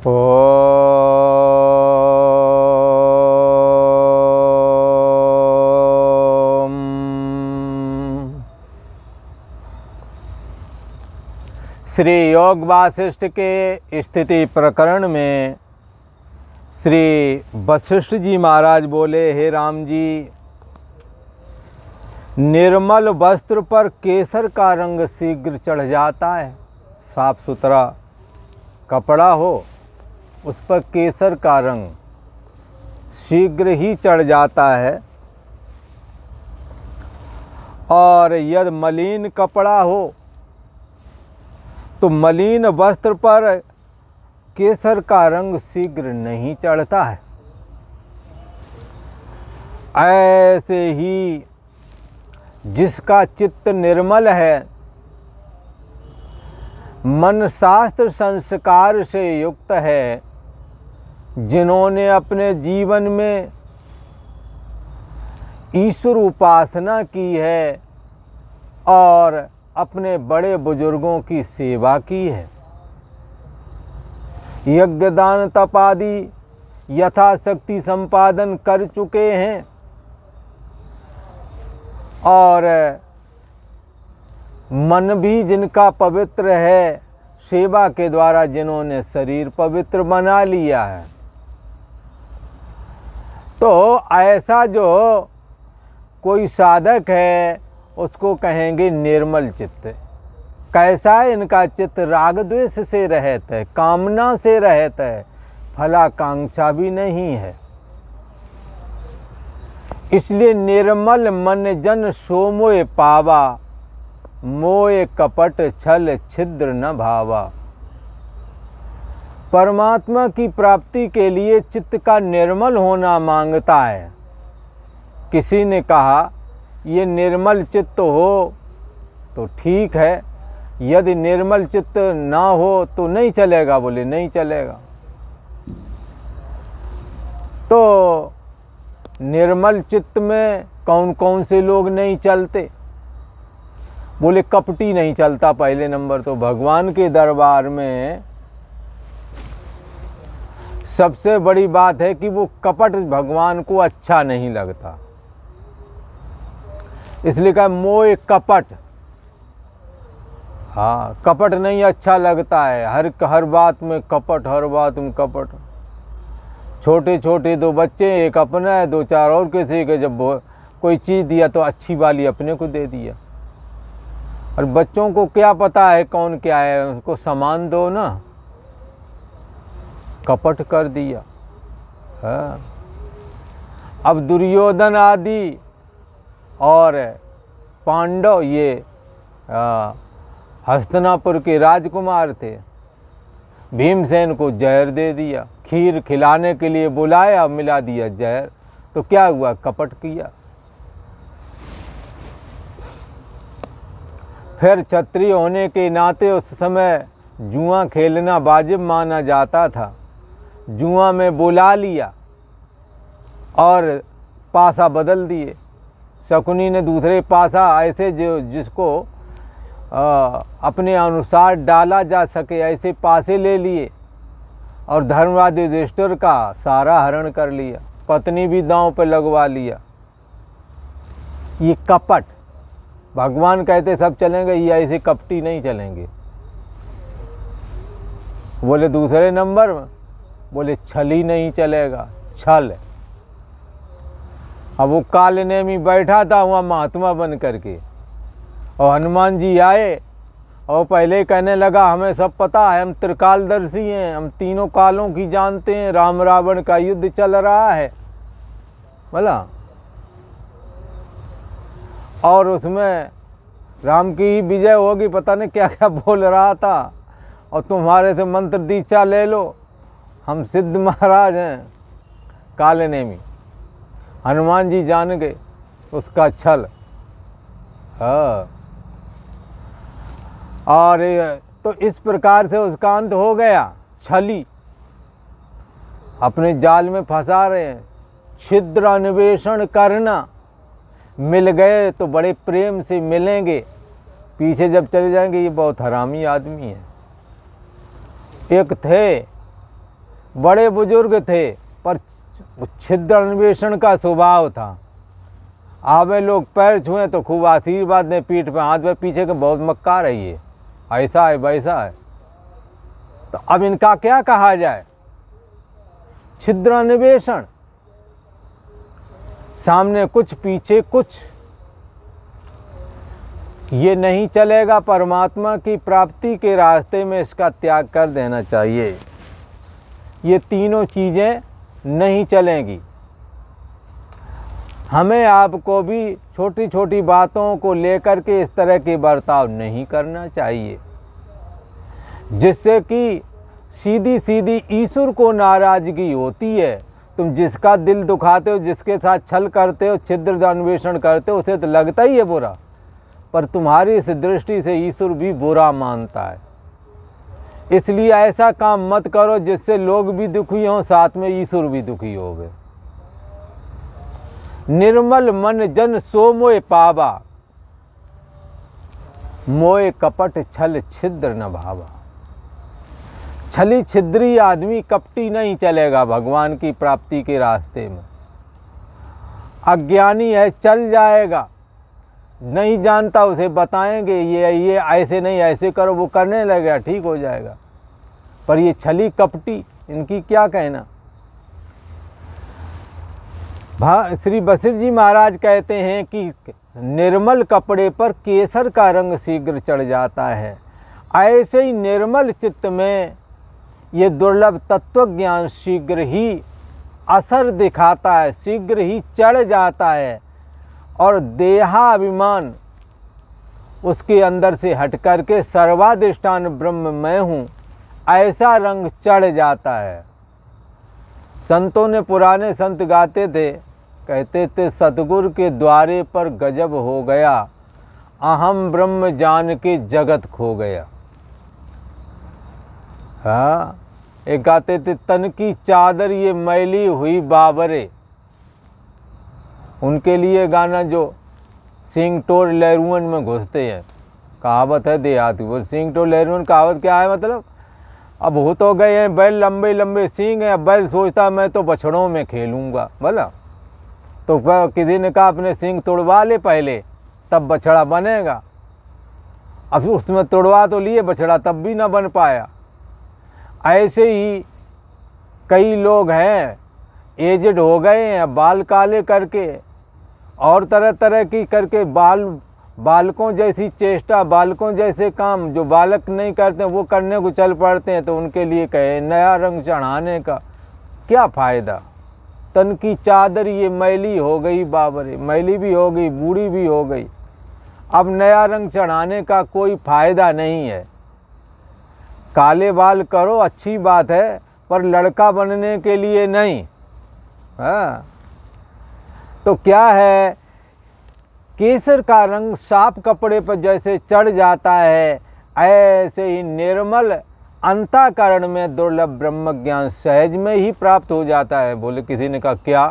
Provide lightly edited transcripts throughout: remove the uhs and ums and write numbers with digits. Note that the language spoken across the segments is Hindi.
ओम। श्री योग वासिष्ठ के स्थिति प्रकरण में श्री वशिष्ठ जी महाराज बोले, हे राम जी, निर्मल वस्त्र पर केसर का रंग शीघ्र चढ़ जाता है। साफ सुथरा कपड़ा हो, उस पर केसर का रंग शीघ्र ही चढ़ जाता है। और यदि मलिन कपड़ा हो तो मलिन वस्त्र पर केसर का रंग शीघ्र नहीं चढ़ता है। ऐसे ही जिसका चित्त निर्मल है, मन शास्त्र संस्कार से युक्त है, जिन्होंने अपने जीवन में ईश्वर उपासना की है और अपने बड़े बुजुर्गों की सेवा की है, यज्ञ दान तप आदि यथाशक्ति संपादन कर चुके हैं और मन भी जिनका पवित्र है, सेवा के द्वारा जिन्होंने शरीर पवित्र बना लिया है, तो ऐसा जो कोई साधक है उसको कहेंगे निर्मल चित्त। कैसा है इनका चित्त? राग द्वेष से रहित है, कामना से रहित है, फलाकांक्षा भी नहीं है। इसलिए निर्मल मन जन सो मोय पावा, मोय कपट छल छिद्र न भावा। परमात्मा की प्राप्ति के लिए चित्त का निर्मल होना मांगता है। किसी ने कहा ये निर्मल चित्त हो तो ठीक है, यदि निर्मल चित्त ना हो तो नहीं चलेगा। बोले नहीं चलेगा। तो निर्मल चित्त में कौन कौन से लोग नहीं चलते? बोले कपटी नहीं चलता। पहले नंबर तो भगवान के दरबार में सबसे बड़ी बात है कि वो कपट भगवान को अच्छा नहीं लगता। इसलिए कहा मोह कपट। हाँ, कपट नहीं अच्छा लगता है। हर बात में कपट, हर बात में कपट। छोटे छोटे दो बच्चे, एक अपना है, दो चार और किसी के। जब कोई चीज़ दिया तो अच्छी वाली अपने को दे दिया। और बच्चों को क्या पता है कौन क्या है, उनको सामान दो ना। कपट कर दिया। हाँ। अब दुर्योधन आदि और पांडव ये हस्तिनापुर के राजकुमार थे। भीमसेन को जहर दे दिया, खीर खिलाने के लिए बुलाया, मिला दिया जहर। तो क्या हुआ? कपट किया। फिर क्षत्रिय होने के नाते उस समय जुआ खेलना वाजिब माना जाता था। जुआ में बुला लिया और पासा बदल दिए। शकुनी ने दूसरे पासा ऐसे जो जिसको अपने अनुसार डाला जा सके ऐसे पासे ले लिए और धर्मराज युधिष्ठिर का सारा हरण कर लिया। पत्नी भी दांव पे लगवा लिया। ये कपट। भगवान कहते सब चलेंगे, ये ऐसे कपटी नहीं चलेंगे। बोले दूसरे नंबर में, बोले छली नहीं चलेगा। छल। अब वो कालनेमी बैठा था वहाँ महात्मा बन करके, और हनुमान जी आए और पहले कहने लगा हमें सब पता है, हम त्रिकालदर्शी हैं, हम तीनों कालों की जानते हैं, राम रावण का युद्ध चल रहा है बोला। और उसमें राम की ही विजय होगी, पता नहीं क्या क्या बोल रहा था। और तुम्हारे से मंत्र दीक्षा ले लो, हम सिद्ध महाराज हैं। कालनेमी हनुमान जी जान गए उसका छल। हाँ। और तो इस प्रकार से उसका अंत हो गया। छली अपने जाल में फंसा रहे हैं। छिद्र अन्वेषण करना, मिल गए तो बड़े प्रेम से मिलेंगे, पीछे जब चले जाएंगे ये बहुत हरामी आदमी है। एक थे बड़े बुजुर्ग थे पर छिद्र अन्वेषण का स्वभाव था। आवे लोग पैर छुए तो खूब आशीर्वाद दें, पीठ पे हाथ पे, पीछे के बहुत मक्कार है ये, ऐसा है वैसा है। तो अब इनका क्या कहा जाए? छिद्र अन्वेषण, सामने कुछ पीछे कुछ, ये नहीं चलेगा। परमात्मा की प्राप्ति के रास्ते में इसका त्याग कर देना चाहिए। ये तीनों चीज़ें नहीं चलेंगी। हमें आपको भी छोटी छोटी बातों को लेकर के इस तरह के बर्ताव नहीं करना चाहिए, जिससे कि सीधी सीधी ईश्वर को नाराज़गी होती है। तुम जिसका दिल दुखाते हो, जिसके साथ छल करते हो, छिद्र अन्वेषण करते हो, उसे तो लगता ही है बुरा, पर तुम्हारी इस दृष्टि से ईश्वर भी बुरा मानता है। इसलिए ऐसा काम मत करो जिससे लोग भी दुखी हों, साथ में ईश्वर भी दुखी हो गए। निर्मल मन जन सो मोय पावा, मोय कपट छल छिद्र न भावा। छली छिद्री आदमी, कपटी नहीं चलेगा भगवान की प्राप्ति के रास्ते में। अज्ञानी है, चल जाएगा, नहीं जानता उसे बताएंगे ये ऐसे नहीं ऐसे करो, वो करने लगेगा, ठीक हो जाएगा। पर ये छली कपटी, इनकी क्या कहना। श्री वशिष्ठ जी महाराज कहते हैं कि निर्मल कपड़े पर केसर का रंग शीघ्र चढ़ जाता है। ऐसे ही निर्मल चित्त में ये दुर्लभ तत्व ज्ञान शीघ्र ही असर दिखाता है, शीघ्र ही चढ़ जाता है, और देहाभिमान उसके अंदर से हट करके सर्वाधिष्ठान ब्रह्म मैं हूँ, ऐसा रंग चढ़ जाता है। संतों ने, पुराने संत गाते थे, कहते थे सतगुरु के द्वारे पर गजब हो गया, अहम ब्रह्म जान के जगत खो गया। हाँ, एक गाते थे तन की चादर ये मैली हुई बाबरे। उनके लिए गाना जो सिंह टोर लहरुअन में घुसते हैं, कहावत है देहाती, वो सिंह टोर लहरुअन कहावत क्या है मतलब, अब हो तो गए हैं बैल, लंबे लंबे सींग हैं, अब बैल सोचता मैं तो बछड़ों में खेलूंगा, बोला तो किसी ने कहा अपने सींग तोड़वा ले पहले, तब बछड़ा बनेगा। अब उसमें तोड़वा तो लिए बछड़ा, तब भी ना बन पाया। ऐसे ही कई लोग हैं, एजड हो गए हैं, बाल काले करके और तरह तरह की करके बालकों जैसी चेष्टा, बालकों जैसे काम जो बालक नहीं करते वो करने को चल पड़ते हैं। तो उनके लिए कहे नया रंग चढ़ाने का क्या फ़ायदा। तन की चादर ये मैली हो गई बाबरे, मैली भी हो गई, बूढ़ी भी हो गई, अब नया रंग चढ़ाने का कोई फ़ायदा नहीं है। काले बाल करो अच्छी बात है, पर लड़का बनने के लिए नहीं। हाँ, तो क्या है, केसर का रंग साफ कपड़े पर जैसे चढ़ जाता है, ऐसे ही निर्मल अंतःकरण में दुर्लभ ब्रह्म ज्ञान सहज में ही प्राप्त हो जाता है। बोले किसी ने कहा क्या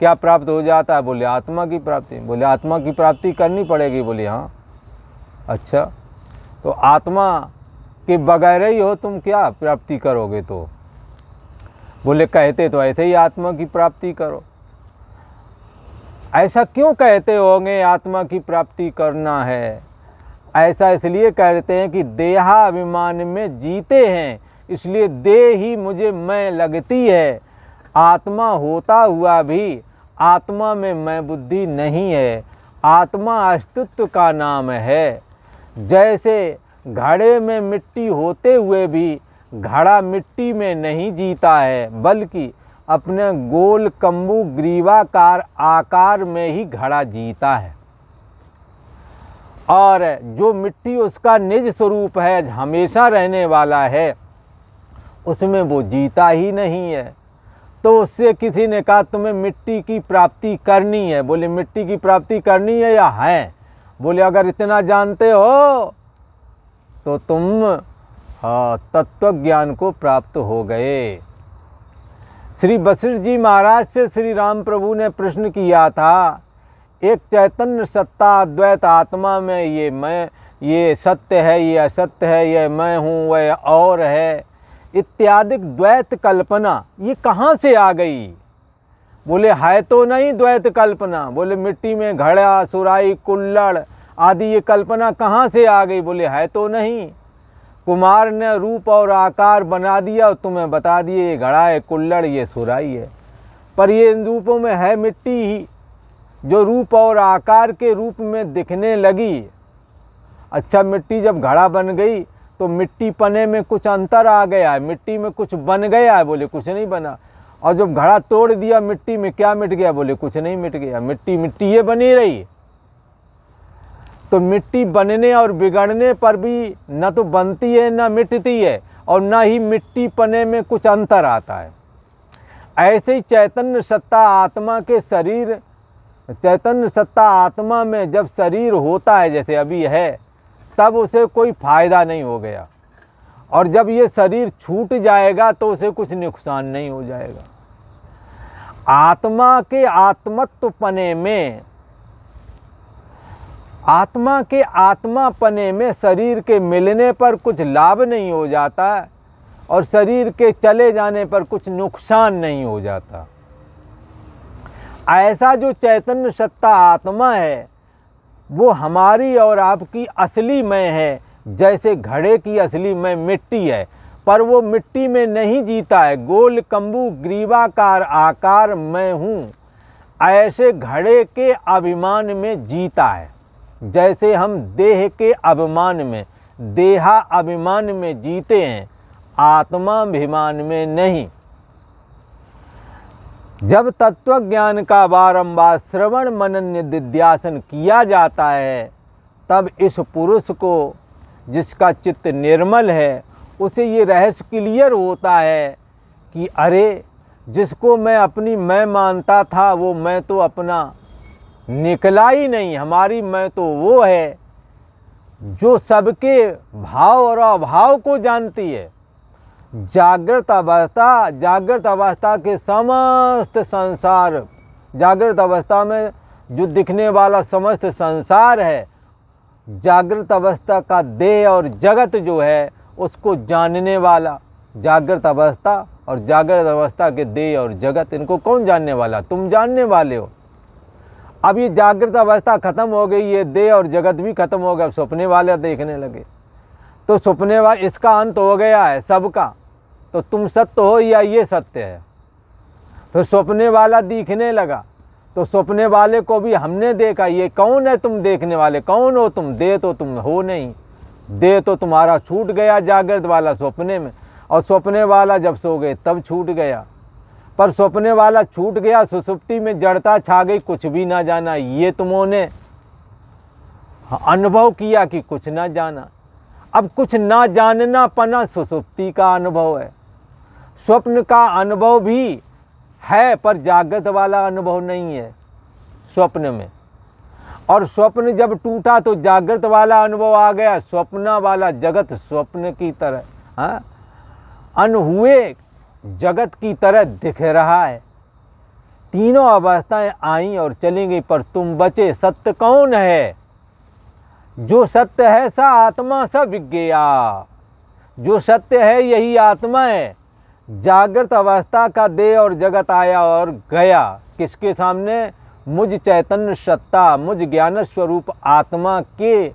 क्या प्राप्त हो जाता है? बोले आत्मा की प्राप्ति। बोले आत्मा की प्राप्ति करनी पड़ेगी? बोले हाँ। अच्छा, तो आत्मा के बगैर ही हो तुम क्या प्राप्ति करोगे? तो बोले कहते तो ऐसे ही आत्मा की प्राप्ति करो। ऐसा क्यों कहते होंगे आत्मा की प्राप्ति करना है? ऐसा इसलिए कहते हैं कि देहाभिमान में जीते हैं, इसलिए देह ही मुझे मैं लगती है। आत्मा होता हुआ भी आत्मा में मैं बुद्धि नहीं है। आत्मा अस्तित्व का नाम है। जैसे घड़े में मिट्टी होते हुए भी घड़ा मिट्टी में नहीं जीता है, बल्कि अपने गोल कम्बू ग्रीवाकार आकार में ही घड़ा जीता है। और जो मिट्टी उसका निज स्वरूप है, हमेशा रहने वाला है, उसमें वो जीता ही नहीं है। तो उससे किसी ने कहा तुम्हें मिट्टी की प्राप्ति करनी है। बोले मिट्टी की प्राप्ति करनी है या है? बोले अगर इतना जानते हो तो तुम तत्व ज्ञान को प्राप्त हो गए। श्री वशिष्ठ जी महाराज से श्री राम प्रभु ने प्रश्न किया था, एक चैतन्य सत्ता अद्वैत आत्मा में ये मैं, ये सत्य है, ये असत्य है, ये मैं हूँ, वह और है, इत्यादि द्वैत कल्पना ये कहाँ से आ गई? बोले है तो नहीं द्वैत कल्पना। बोले मिट्टी में घड़ा, सुराही, कुल्हड़ आदि ये कल्पना कहाँ से आ गई? बोले है तो नहीं। कुमार ने रूप और आकार बना दिया और तुम्हें बता दिए ये घड़ा है, कुल्हड़, ये सुराही है, पर ये इन रूपों में है मिट्टी ही, जो रूप और आकार के रूप में दिखने लगी। अच्छा, मिट्टी जब घड़ा बन गई तो मिट्टी पने में कुछ अंतर आ गया है, मिट्टी में कुछ बन गया है? बोले कुछ नहीं बना। और जब घड़ा तोड़ दिया मिट्टी में, क्या मिट गया? बोले कुछ नहीं मिट गया, मिट्टी मिट्टी ये बनी रही। तो मिट्टी बनने और बिगड़ने पर भी न तो बनती है न मिटती है, और न ही मिट्टी पने में कुछ अंतर आता है। ऐसे ही चैतन्य सत्ता आत्मा के शरीर, चैतन्य सत्ता आत्मा में जब शरीर होता है जैसे अभी है, तब उसे कोई फायदा नहीं हो गया, और जब ये शरीर छूट जाएगा तो उसे कुछ नुकसान नहीं हो जाएगा। आत्मा के आत्मत्वपने में, आत्मा के आत्मापने में शरीर के मिलने पर कुछ लाभ नहीं हो जाता, और शरीर के चले जाने पर कुछ नुकसान नहीं हो जाता। ऐसा जो चैतन्य सत्ता आत्मा है वो हमारी और आपकी असली मैं है। जैसे घड़े की असली मैं मिट्टी है, पर वो मिट्टी में नहीं जीता है, गोल कंबू ग्रीवाकार आकार मैं हूँ, ऐसे घड़े के अभिमान में जीता है। जैसे हम देह के अभिमान में, देहा अभिमान में जीते हैं, आत्माभिमान में नहीं। जब तत्व ज्ञान का बारंबार श्रवण मनन निधिध्यासन किया जाता है, तब इस पुरुष को, जिसका चित्त निर्मल है, उसे ये रहस्य क्लियर होता है कि अरे, जिसको मैं अपनी मैं मानता था वो मैं तो अपना निकला ही नहीं। हमारी मैं तो वो है जो सबके भाव और अभाव को जानती है। जागृत अवस्था के समस्त संसार, जागृत अवस्था में जो दिखने वाला समस्त संसार है, जागृत अवस्था का देह और जगत जो है उसको जानने वाला, जागृत अवस्था और जागृत अवस्था के देह और जगत, इनको कौन जानने वाला? तुम जानने वाले हो। अब ये जागृत अवस्था खत्म हो गई, ये देह और जगत भी खत्म हो गया, सपने वाले देखने लगे, तो सपने वाले, इसका अंत हो गया है सबका। तो तुम सत्य हो या ये सत्य है? तो सपने वाला दिखने लगा, तो सपने वाले को भी हमने देखा, ये कौन है तुम देखने वाले? कौन हो तुम? देह तो तुम हो नहीं, देह तो तुम्हारा छूट गया जागृत वाला सपने में, और सपने वाला जब सो गए तब छूट गया। पर सपने वाला छूट गया, सुसुप्ति में जड़ता छा गई, कुछ भी ना जाना। ये तुमने अनुभव किया कि कुछ ना जाना। अब कुछ ना जानना पना सुसुप्ति का अनुभव है, स्वप्न का अनुभव भी है, पर जागृत वाला अनुभव नहीं है स्वप्न में। और स्वप्न जब टूटा तो जागृत वाला अनुभव आ गया, स्वप्न वाला जगत स्वप्न की तरह, हाँ, अनहुए जगत की तरह दिख रहा है। तीनों अवस्थाएं आई और चली गई, पर तुम बचे। सत्य कौन है? जो सत्य है सा आत्मा स विज्ञेया, जो सत्य है यही आत्मा है। जागृत अवस्था का देह और जगत आया और गया, किसके सामने? मुझ चैतन्य सत्ता, मुझ ज्ञान स्वरूप आत्मा के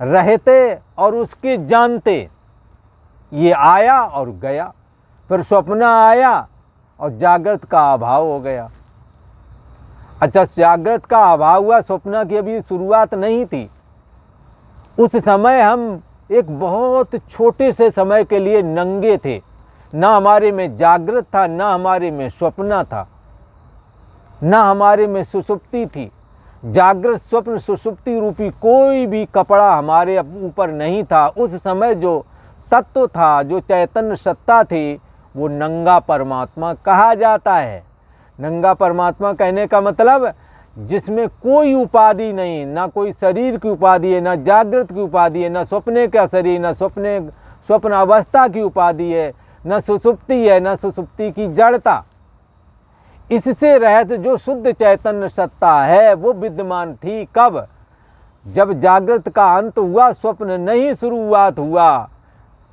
रहते और उसके जानते। ये आया और गया, फिर स्वप्न आया और जागृत का अभाव हो गया। अच्छा, जागृत का अभाव हुआ, स्वप्न की अभी शुरुआत नहीं थी। उस समय हम एक बहुत छोटे से समय के लिए नंगे थे, ना हमारे में जागृत था, ना हमारे में स्वप्न था, ना हमारे में सुसुप्ति थी। जागृत स्वप्न सुसुप्ति रूपी कोई भी कपड़ा हमारे ऊपर नहीं था। उस समय जो तत्व था, जो चैतन्य सत्ता थी, वो नंगा परमात्मा कहा जाता है। नंगा परमात्मा कहने का मतलब जिसमें कोई उपाधि नहीं, ना कोई शरीर की उपाधि है, ना जागृत की उपाधि है, ना स्वप्ने का शरीर, ना स्वप्न अवस्था की उपाधि है, न सुसुप्ति है, न सुसुप्ति की जड़ता। इससे रहित जो शुद्ध चैतन्य सत्ता है वो विद्यमान थी। कब? जब जागृत का अंत हुआ, स्वप्न नहीं शुरुआत हुआ।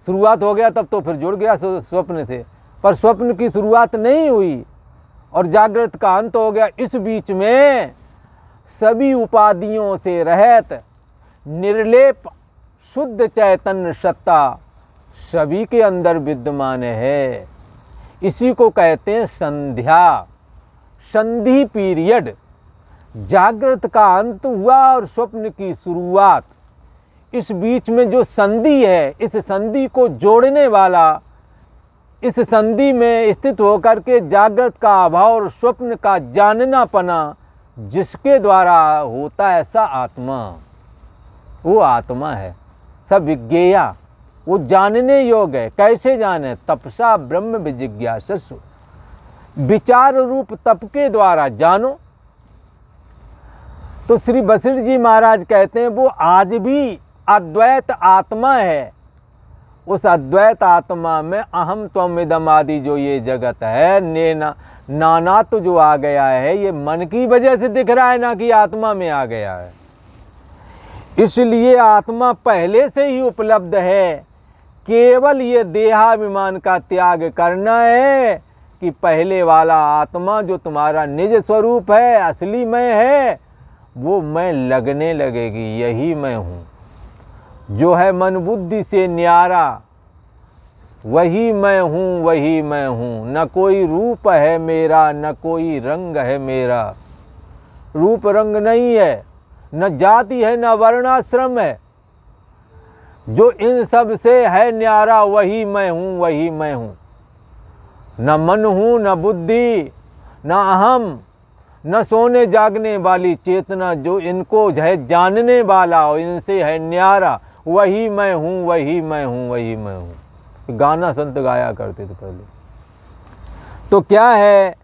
शुरुआत हो गया तब तो फिर जुड़ गया स्वप्न से, पर स्वप्न की शुरुआत नहीं हुई और जागृत का अंत हो गया। इस बीच में सभी उपाधियों से रहित निर्लेप शुद्ध चैतन्य सत्ता सभी के अंदर विद्यमान है। इसी को कहते हैं संध्या, संधि पीरियड। जागृत का अंत हुआ और स्वप्न की शुरुआत, इस बीच में जो संधि है, इस संधि को जोड़ने वाला, इस संधि में स्थित होकर के जागृत का अभाव और स्वप्न का जानना पना जिसके द्वारा होता है सा आत्मा, वो आत्मा है। सब विज्ञेया, वो जानने योग्य है। कैसे जाने? तपसा ब्रह्म विजिज्ञासु, विचार रूप तप के द्वारा जानो। तो श्री वशिष्ठ जी महाराज कहते हैं वो आज भी अद्वैत आत्मा है। उस अद्वैत आत्मा में अहम त्वम इदम आदि जो ये जगत है, नाना तो जो आ गया है, ये मन की वजह से दिख रहा है, ना कि आत्मा में आ गया है। इसलिए आत्मा पहले से ही उपलब्ध है, केवल ये देहाभिमान का त्याग करना है कि पहले वाला आत्मा जो तुम्हारा निज स्वरूप है, असली मैं है, वो मैं लगने लगेगी। यही मैं हूँ जो है मन बुद्धि से न्यारा, वही मैं हूँ, वही मैं हूँ। न कोई रूप है मेरा, न कोई रंग है मेरा। रूप रंग नहीं है, न जाति है, न वर्णाश्रम है। जो इन सब से है न्यारा, वही मैं हूँ, वही मैं हूँ। न मन हूँ, न बुद्धि, न अहम, न सोने जागने वाली चेतना, जो इनको है जानने वाला और इनसे है न्यारा, वही मैं हूँ, वही मैं हूँ, वही मैं हूँ। गाना संत गाया करते थे पहले। तो क्या है,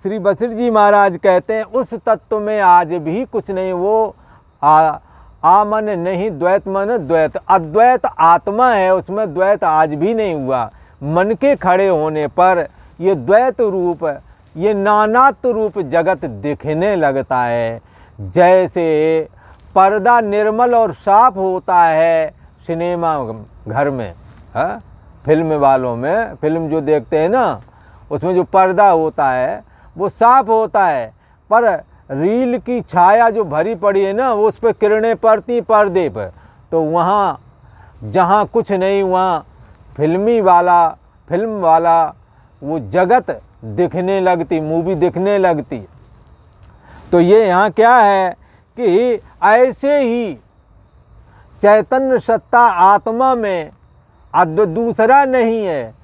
श्री वशिष्ठ जी महाराज कहते हैं उस तत्व में आज भी कुछ नहीं। वो मन नहीं, द्वैत मन द्वैत, अद्वैत आत्मा है, उसमें द्वैत आज भी नहीं हुआ। मन के खड़े होने पर ये द्वैत रूप, ये नानात्व रूप जगत दिखने लगता है। जैसे पर्दा निर्मल और साफ होता है सिनेमा घर में, फिल्म वालों में, फिल्म जो देखते हैं ना, उसमें जो पर्दा होता है वो साफ होता है, पर रील की छाया जो भरी पड़ी है ना, वो उस पर किरणें पड़ती पर्दे पर, तो वहाँ जहाँ कुछ नहीं, वहाँ फिल्म वाला वो जगत दिखने लगती, मूवी दिखने लगती। तो ये यहाँ क्या है कि ऐसे ही चैतन्य सत्ता आत्मा में दूसरा नहीं है,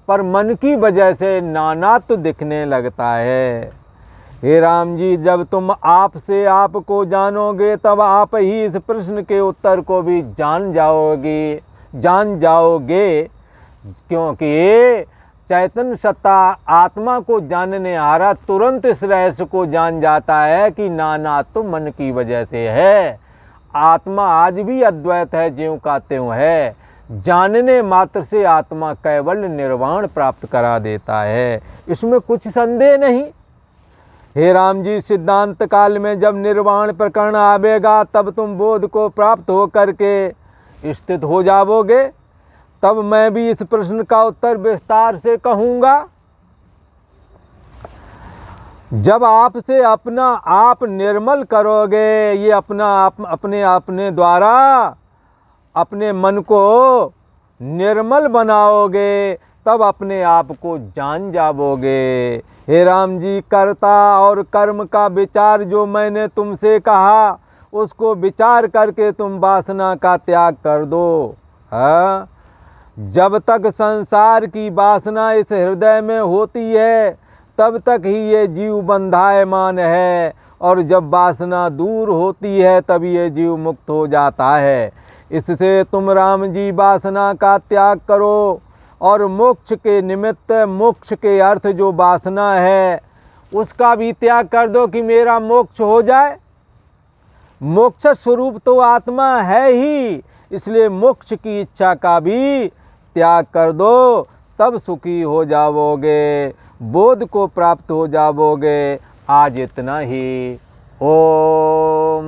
पर मन की वजह से नानात्व दिखने लगता है। हे राम जी, जब तुम आप से आप को जानोगे तब आप ही इस प्रश्न के उत्तर को भी जान जाओगे, क्योंकि चैतन्य सत्ता आत्मा को जानने हारा तुरंत इस रहस्य को जान जाता है कि नानात्व मन की वजह से है। आत्मा आज भी अद्वैत है, ज्यों का त्यों है। जानने मात्र से आत्मा कैवल्य निर्वाण प्राप्त करा देता है, इसमें कुछ संदेह नहीं। हे राम जी, सिद्धांत काल में जब निर्वाण प्रकरण आवेगा तब तुम बोध को प्राप्त हो करके स्थित हो जाओगे, तब मैं भी इस प्रश्न का उत्तर विस्तार से कहूँगा। जब आपसे अपना आप निर्मल करोगे, ये अपने द्वारा अपने मन को निर्मल बनाओगे, तब अपने आप को जान जाओगे। हे राम जी, कर्ता और कर्म का विचार जो मैंने तुमसे कहा, उसको विचार करके तुम वासना का त्याग कर दो। हाँ, जब तक संसार की वासना इस हृदय में होती है तब तक ही ये जीव बंधायमान है, और जब वासना दूर होती है तब ये जीव मुक्त हो जाता है। इससे तुम राम जी वासना का त्याग करो और मोक्ष के निमित्त, मोक्ष के अर्थ जो वासना है उसका भी त्याग कर दो कि मेरा मोक्ष हो जाए। मोक्ष स्वरूप तो आत्मा है ही, इसलिए मोक्ष की इच्छा का भी त्याग कर दो, तब सुखी हो जाओगे, बोध को प्राप्त हो जाओगे। आज इतना ही। ओम।